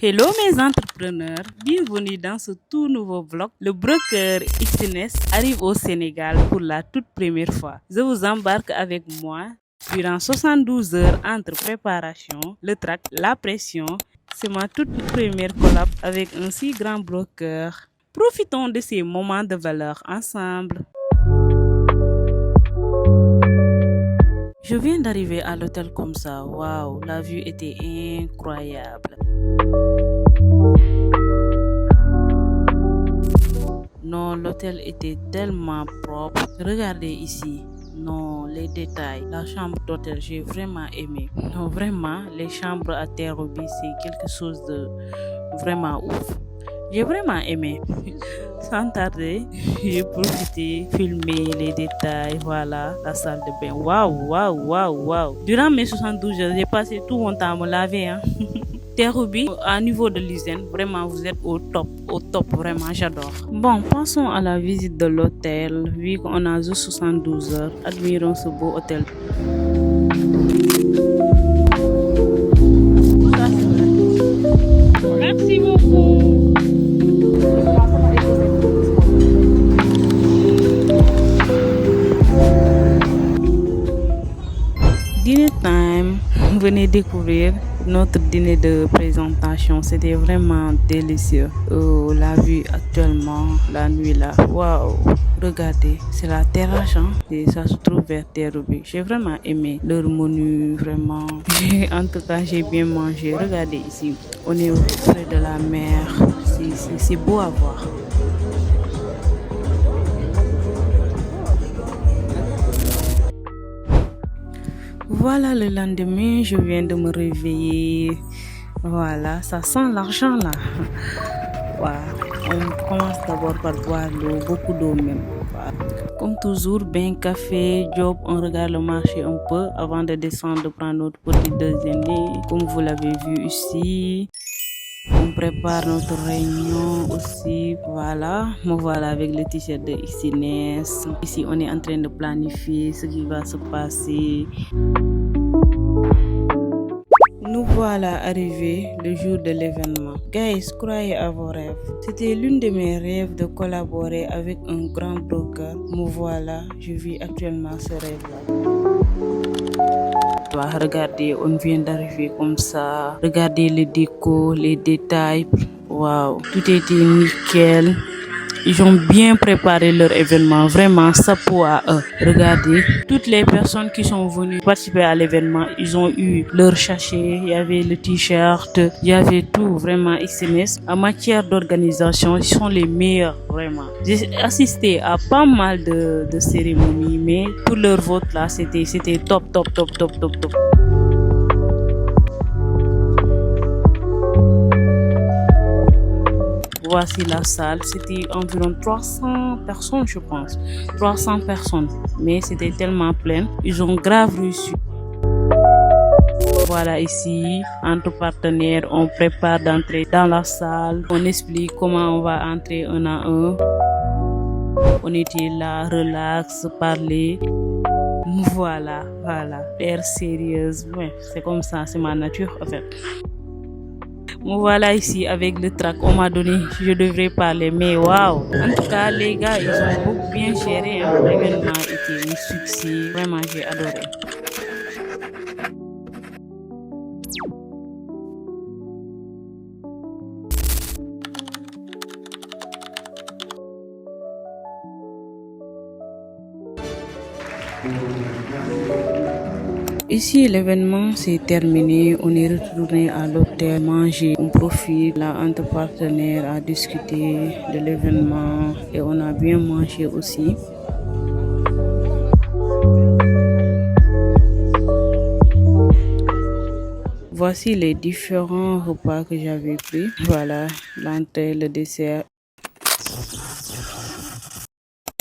Hello mes entrepreneurs, bienvenue dans ce tout nouveau vlog. Le broker XNS arrive au Sénégal pour la toute première fois. Je vous embarque avec moi durant 72 heures entre préparation, le track, la pression. C'est ma toute première collab avec un si grand broker. Profitons de ces moments de valeur ensemble. Je viens d'arriver à l'hôtel comme ça. Waouh, la vue était incroyable. Non, l'hôtel était tellement propre. Regardez ici. Non, les détails. La chambre d'hôtel, j'ai vraiment aimé. Non, vraiment, les chambres à Terre-Roubi, c'est quelque chose de vraiment ouf. J'ai vraiment aimé. Sans tarder, j'ai profité, filmé les détails. Voilà, la salle de bain. Waouh, waouh, waouh, waouh. Durant mes 72 heures, j'ai passé tout mon temps à me laver. Terre-Roubi, à niveau de l'hygiène, vraiment vous êtes au top, vraiment j'adore. Bon, passons à la visite de l'hôtel. Vu qu'on a juste 72 heures, admirons ce beau hôtel. Merci beaucoup. Dinner time, venez découvrir notre dîner de présentation. C'était vraiment délicieux. Oh, la vue actuellement, la nuit là, waouh, regardez, c'est la terrasse, hein? Et ça se trouve vers Terre-Roubi. J'ai vraiment aimé leur menu, vraiment. En tout cas, j'ai bien mangé. Regardez ici, on est près de la mer. C'est beau à voir. Voilà, le lendemain, je viens de me réveiller. Voilà, ça sent l'argent là. Voilà. On commence d'abord par boire l'eau, beaucoup d'eau même. Voilà. Comme toujours, bain, café, job, on regarde le marché un peu avant de descendre prendre notre petit déjeuner. Comme vous l'avez vu ici. On prépare notre réunion aussi. Voilà, me voilà avec le t-shirt de XNS. Ici, on est en train de planifier ce qui va se passer. Nous voilà arrivés le jour de l'événement. Guys, croyez à vos rêves. C'était l'une de mes rêves de collaborer avec un grand broker. Me voilà, je vis actuellement ce rêve-là. Regardez, on vient d'arriver comme ça. Regardez les décos, les détails. Waouh, tout était nickel. Ils ont bien préparé leur événement. Vraiment, chapeau à eux. Regardez, toutes les personnes qui sont venues participer à l'événement, ils ont eu leur cachet. Il y avait le t-shirt, il y avait tout. Vraiment, XNS. En matière d'organisation, ils sont les meilleurs, vraiment. J'ai assisté à pas mal de cérémonies, mais pour leur vote là, c'était top. Voici la salle, c'était environ 300 personnes, je pense. 300 personnes, mais c'était tellement plein. Ils ont grave réussi. Voilà ici, entre partenaires, on prépare d'entrer dans la salle. On explique comment on va entrer un à un. On était là, relax, parler. Voilà. L'air sérieuse. Ouais, c'est comme ça, c'est ma nature en fait. Voilà ici avec le track, on m'a donné, je devrais parler, mais waouh! En tout cas, les gars, ils ont beaucoup bien géré. L'événement était un succès. Vraiment, j'ai adoré. Ici, l'événement s'est terminé. On est retourné à l'hôtel, manger. On profite là entre partenaires à discuter de l'événement et on a bien mangé aussi. Voici les différents repas que j'avais pris. Voilà, l'entrée, le dessert.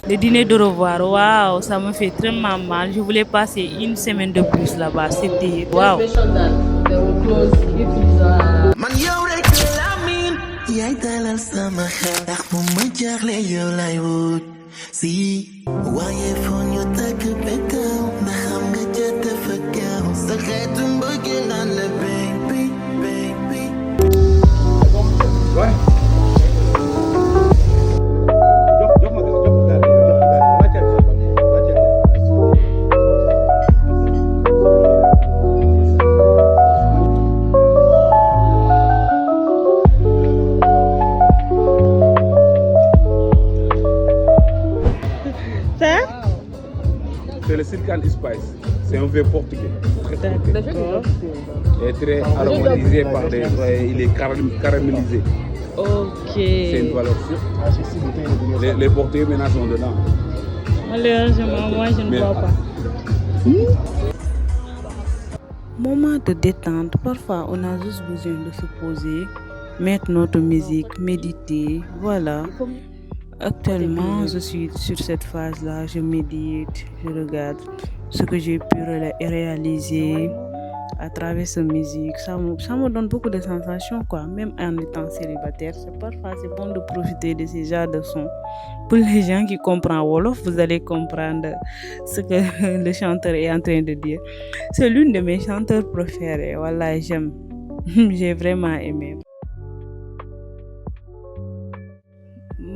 Le dîner de revoir, waouh, ça me fait tellement mal. Je voulais passer une semaine de plus là-bas. C'était waouh. African Spice. C'est un vin portugais. Très fruité. D'accord. Il est très aromatisé par des. Il est caramélisé. Ok. C'est une valeur sûre. Les Portugais maintenant sont dedans. Malheureusement, moi je ne vois pas. Moment de détente, parfois on a juste besoin de se poser, mettre notre musique, méditer, voilà. Actuellement, je suis sur cette phase-là, je médite, je regarde ce que j'ai pu réaliser à travers cette musique. Ça me donne beaucoup de sensations, quoi. Même en étant célibataire, parfois c'est bon de profiter de ces genres de sons. Pour les gens qui comprennent Wolof, vous allez comprendre ce que le chanteur est en train de dire. C'est l'une de mes chanteurs préférés. Voilà, j'aime. J'ai vraiment aimé.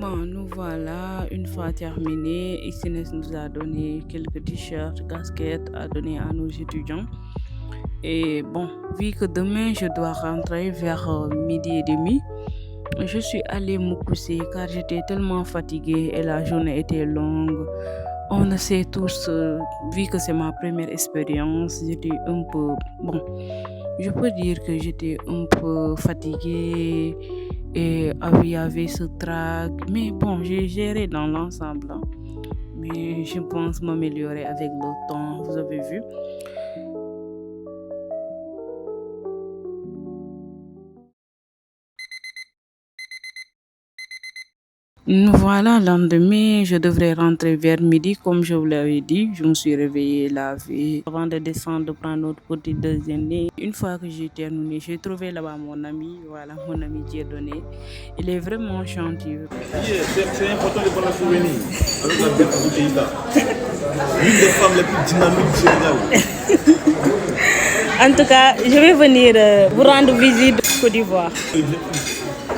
Bon, nous voilà, une fois terminé. Xines nous a donné quelques t-shirts, casquettes à donner à nos étudiants. Et bon, vu que demain je dois rentrer vers midi et demi, je suis allée me coucher car j'étais tellement fatiguée et la journée était longue. On le sait tous, vu que c'est ma première expérience, j'étais un peu... Bon, je peux dire que j'étais un peu fatiguée et il y avait ce trac. Mais bon, j'ai géré dans l'ensemble. Mais je pense m'améliorer avec le temps, vous avez vu. Voilà, lendemain, je devrais rentrer vers midi, comme je vous l'avais dit. Je me suis réveillée, lavé, avant de descendre, de prendre notre petit déjeuner. Une fois que j'ai terminé, j'ai trouvé là-bas mon ami, voilà, mon ami Dieudonné. Il est vraiment gentil. C'est important de prendre un souvenir avec la belle Keïta. L'une des femmes les plus dynamiques du Sénégal. En tout cas, je vais venir vous rendre visite de Côte d'Ivoire.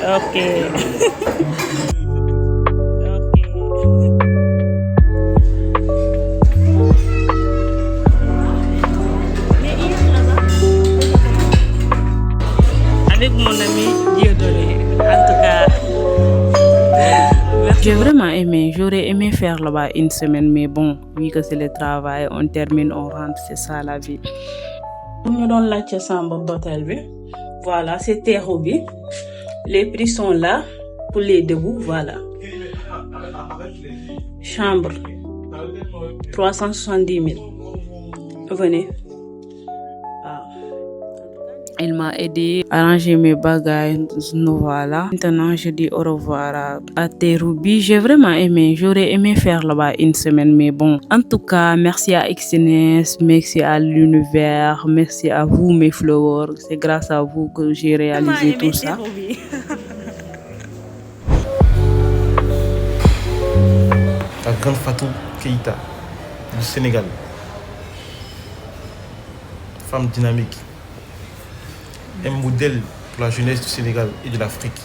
Ok. Avec mon ami Dieudonné, en tout cas, j'ai vraiment aimé. J'aurais aimé faire là-bas une semaine, mais bon, vu que c'est le travail, on termine, on rentre, c'est ça la vie. Nous dans la chambre d'hôtel, voilà, c'est Terrobi. Les prix sont là pour les debout, voilà. Chambre 370 000. Venez. Il m'a aidé à ranger mes bagages. Nous voilà. Maintenant, je dis au revoir à Terrobi. J'ai vraiment aimé. J'aurais aimé faire là-bas une semaine, mais bon. En tout cas, merci à Xines, merci à l'univers, merci à vous, mes followers. C'est grâce à vous que j'ai réalisé tout ça. La grande Fatou Keïta du Sénégal. Femme dynamique. Un modèle pour la jeunesse du Sénégal et de l'Afrique.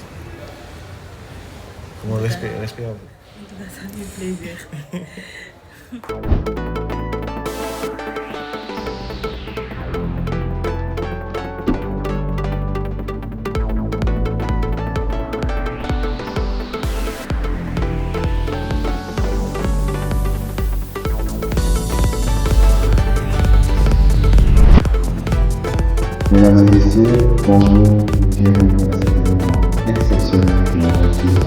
Mon respect à vous. Ça fait plaisir. Mesdames et messieurs, bonjour, bienvenue à cet événement exceptionnel de la revue.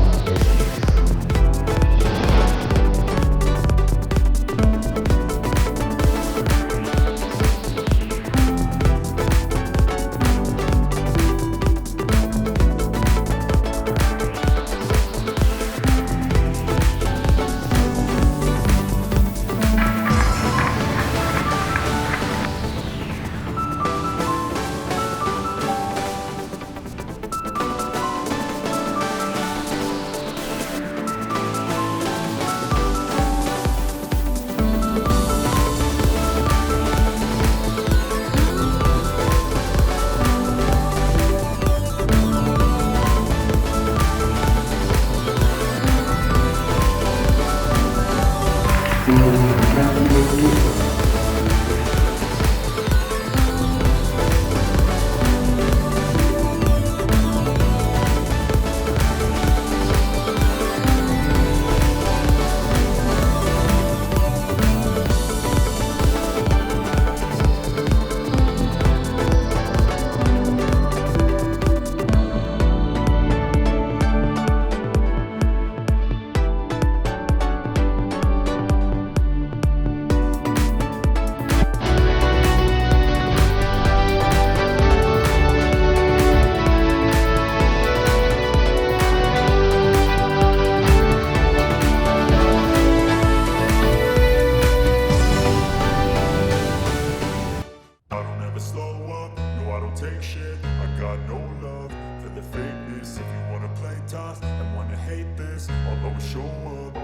don't take shit. I got no love for the fakeness. If you wanna play tough and wanna hate this, I'll always show up.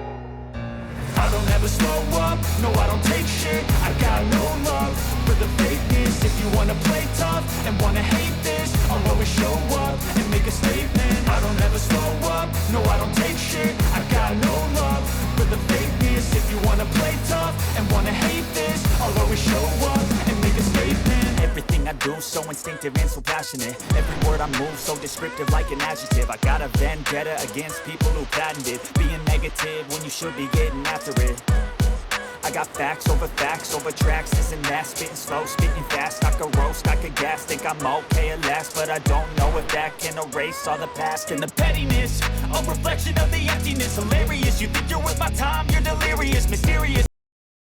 I don't ever slow up, no I don't take shit. I got no love for the fakeness. If you wanna play tough and wanna hate this, I'll always show up and make a statement. I don't ever slow up, no I don't take shit. I got no love for the fakeness. If you wanna play tough and wanna hate this, I'll always show up and make a statement. Everything I do so instinctive and so passionate. Every word I move so descriptive like an adjective. I got a vendetta against people who patented being negative when you should be getting after it. I got facts over tracks, this and that. Spitting slow, speaking fast, I could roast, I could gas. Think I'm okay at last, but I don't know if that can erase all the past. And the pettiness, a reflection of the emptiness. Hilarious, you think you're worth my time, you're delirious. Mysterious,